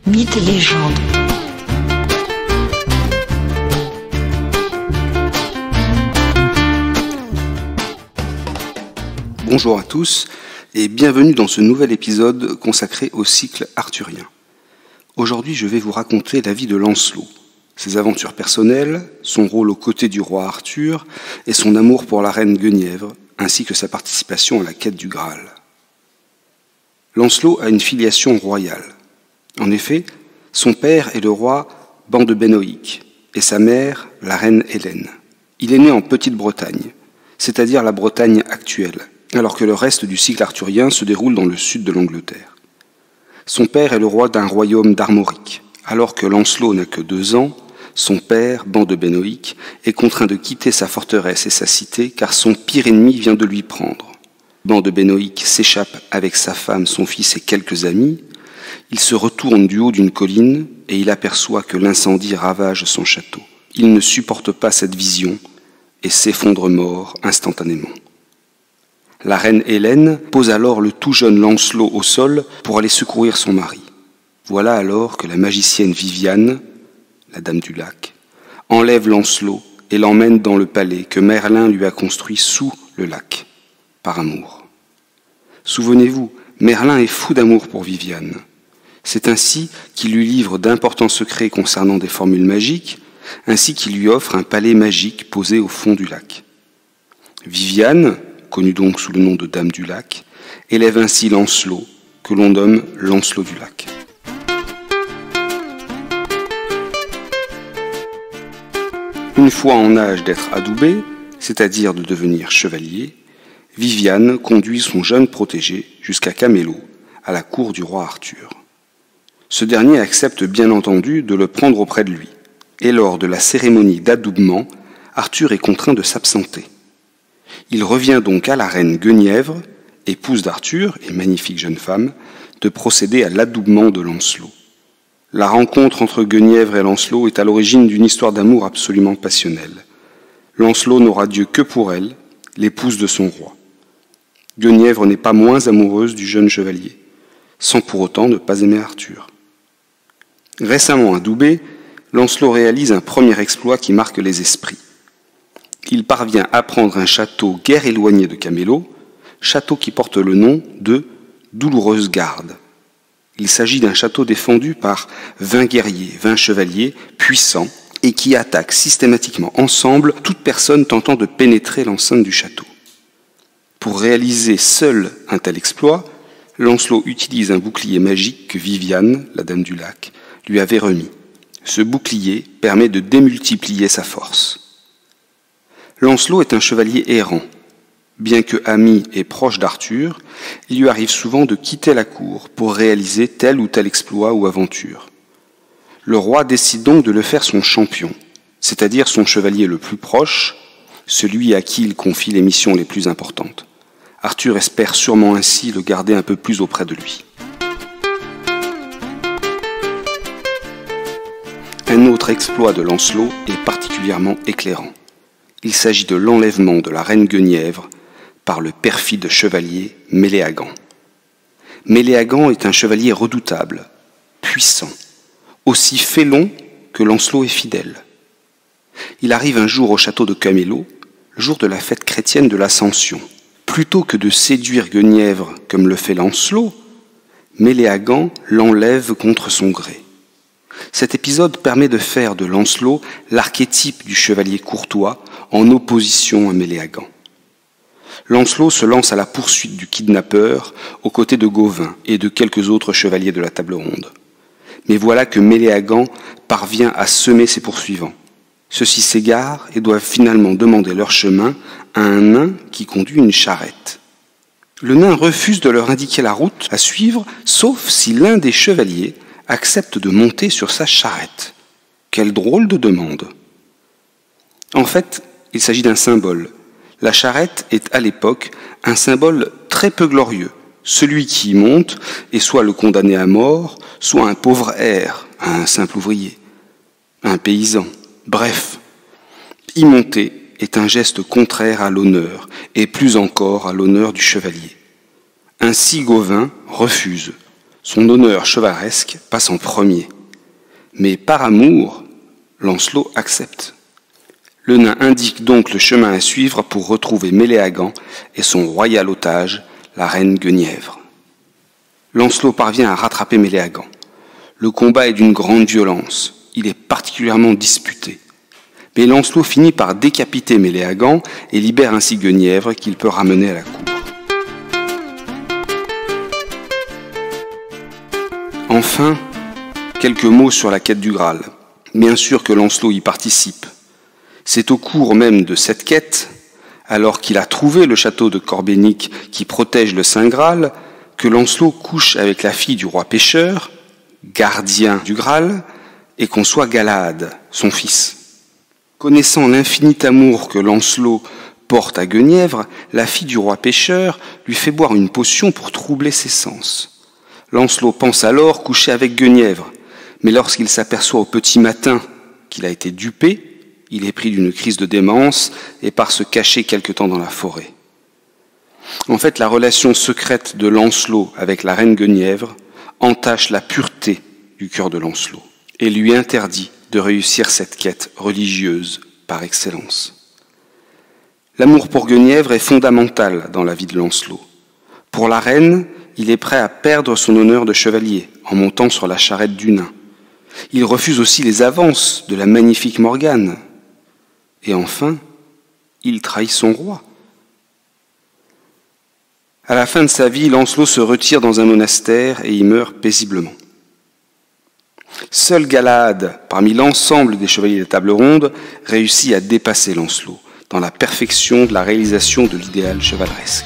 Mythes et légendes. Bonjour à tous et bienvenue dans ce nouvel épisode consacré au cycle arthurien. Aujourd'hui, je vais vous raconter la vie de Lancelot, ses aventures personnelles, son rôle aux côtés du roi Arthur et son amour pour la reine Guenièvre, ainsi que sa participation à la quête du Graal. Lancelot a une filiation royale. En effet, son père est le roi Ban de Bénoïc et sa mère, la reine Hélène. Il est né en Petite-Bretagne, c'est-à-dire la Bretagne actuelle, alors que le reste du cycle arthurien se déroule dans le sud de l'Angleterre. Son père est le roi d'un royaume d'Armorique. Alors que Lancelot n'a que 2 ans, son père, Ban de Bénoïc, est contraint de quitter sa forteresse et sa cité car son pire ennemi vient de lui prendre. Ban de Bénoïc s'échappe avec sa femme, son fils et quelques amis. Il se retourne du haut d'une colline et il aperçoit que l'incendie ravage son château. Il ne supporte pas cette vision et s'effondre mort instantanément. La reine Hélène pose alors le tout jeune Lancelot au sol pour aller secourir son mari. Voilà alors que la magicienne Viviane, la dame du lac, enlève Lancelot et l'emmène dans le palais que Merlin lui a construit sous le lac, par amour. Souvenez-vous, Merlin est fou d'amour pour Viviane. C'est ainsi qu'il lui livre d'importants secrets concernant des formules magiques, ainsi qu'il lui offre un palais magique posé au fond du lac. Viviane, connue donc sous le nom de Dame du Lac, élève ainsi Lancelot, que l'on nomme Lancelot du Lac. Une fois en âge d'être adoubé, c'est-à-dire de devenir chevalier, Viviane conduit son jeune protégé jusqu'à Camelot, à la cour du roi Arthur. Ce dernier accepte bien entendu de le prendre auprès de lui, et lors de la cérémonie d'adoubement, Arthur est contraint de s'absenter. Il revient donc à la reine Guenièvre, épouse d'Arthur et magnifique jeune femme, de procéder à l'adoubement de Lancelot. La rencontre entre Guenièvre et Lancelot est à l'origine d'une histoire d'amour absolument passionnelle. Lancelot n'aura Dieu que pour elle, l'épouse de son roi. Guenièvre n'est pas moins amoureuse du jeune chevalier, sans pour autant ne pas aimer Arthur. Récemment adoubé, Lancelot réalise un premier exploit qui marque les esprits. Il parvient à prendre un château guère éloigné de Camelot, château qui porte le nom de Douloureuse Garde. Il s'agit d'un château défendu par 20 guerriers, 20 chevaliers puissants et qui attaquent systématiquement ensemble toute personne tentant de pénétrer l'enceinte du château. Pour réaliser seul un tel exploit, Lancelot utilise un bouclier magique que Viviane, la dame du lac, lui avait remis. Ce bouclier permet de démultiplier sa force. Lancelot est un chevalier errant. Bien que ami et proche d'Arthur, il lui arrive souvent de quitter la cour pour réaliser tel ou tel exploit ou aventure. Le roi décide donc de le faire son champion, c'est-à-dire son chevalier le plus proche, celui à qui il confie les missions les plus importantes. Arthur espère sûrement ainsi le garder un peu plus auprès de lui. Un autre exploit de Lancelot est particulièrement éclairant. Il s'agit de l'enlèvement de la reine Guenièvre par le perfide chevalier Méléagant. Méléagant est un chevalier redoutable, puissant, aussi félon que Lancelot est fidèle. Il arrive un jour au château de Camelot, le jour de la fête chrétienne de l'Ascension. Plutôt que de séduire Guenièvre comme le fait Lancelot, Méléagant l'enlève contre son gré. Cet épisode permet de faire de Lancelot l'archétype du chevalier courtois en opposition à Méléagant. Lancelot se lance à la poursuite du kidnappeur aux côtés de Gauvin et de quelques autres chevaliers de la table ronde. Mais voilà que Méléagant parvient à semer ses poursuivants. Ceux-ci s'égarent et doivent finalement demander leur chemin à un nain qui conduit une charrette. Le nain refuse de leur indiquer la route à suivre, sauf si l'un des chevaliers accepte de monter sur sa charrette. Quelle drôle de demande! En fait, il s'agit d'un symbole. La charrette est à l'époque un symbole très peu glorieux. Celui qui y monte est soit le condamné à mort, soit un pauvre hère, un simple ouvrier, un paysan. Bref, y monter est un geste contraire à l'honneur, et plus encore à l'honneur du chevalier. Ainsi Gauvin refuse, Son honneur chevaleresque passe en premier. Mais par amour, Lancelot accepte. Le nain indique donc le chemin à suivre pour retrouver Méléagant et son royal otage, la reine Guenièvre. Lancelot parvient à rattraper Méléagant. Le combat est d'une grande violence. Il est particulièrement disputé. Mais Lancelot finit par décapiter Méléagant et libère ainsi Guenièvre qu'il peut ramener à la cour. Enfin, quelques mots sur la quête du Graal. Bien sûr que Lancelot y participe. C'est au cours même de cette quête, alors qu'il a trouvé le château de Corbénic qui protège le Saint Graal, que Lancelot couche avec la fille du roi pêcheur, gardien du Graal, et conçoit Galahad, son fils. Connaissant l'infini amour que Lancelot porte à Guenièvre, la fille du roi pêcheur lui fait boire une potion pour troubler ses sens. Lancelot pense alors coucher avec Guenièvre, mais lorsqu'il s'aperçoit au petit matin qu'il a été dupé, il est pris d'une crise de démence et part se cacher quelque temps dans la forêt. En fait, la relation secrète de Lancelot avec la reine Guenièvre entache la pureté du cœur de Lancelot et lui interdit de réussir cette quête religieuse par excellence. L'amour pour Guenièvre est fondamental dans la vie de Lancelot. Pour la reine, il est prêt à perdre son honneur de chevalier en montant sur la charrette du nain. Il refuse aussi les avances de la magnifique Morgane. Et enfin, il trahit son roi. À la fin de sa vie, Lancelot se retire dans un monastère et y meurt paisiblement. Seul Galahad, parmi l'ensemble des chevaliers de table ronde, réussit à dépasser Lancelot dans la perfection de la réalisation de l'idéal chevaleresque.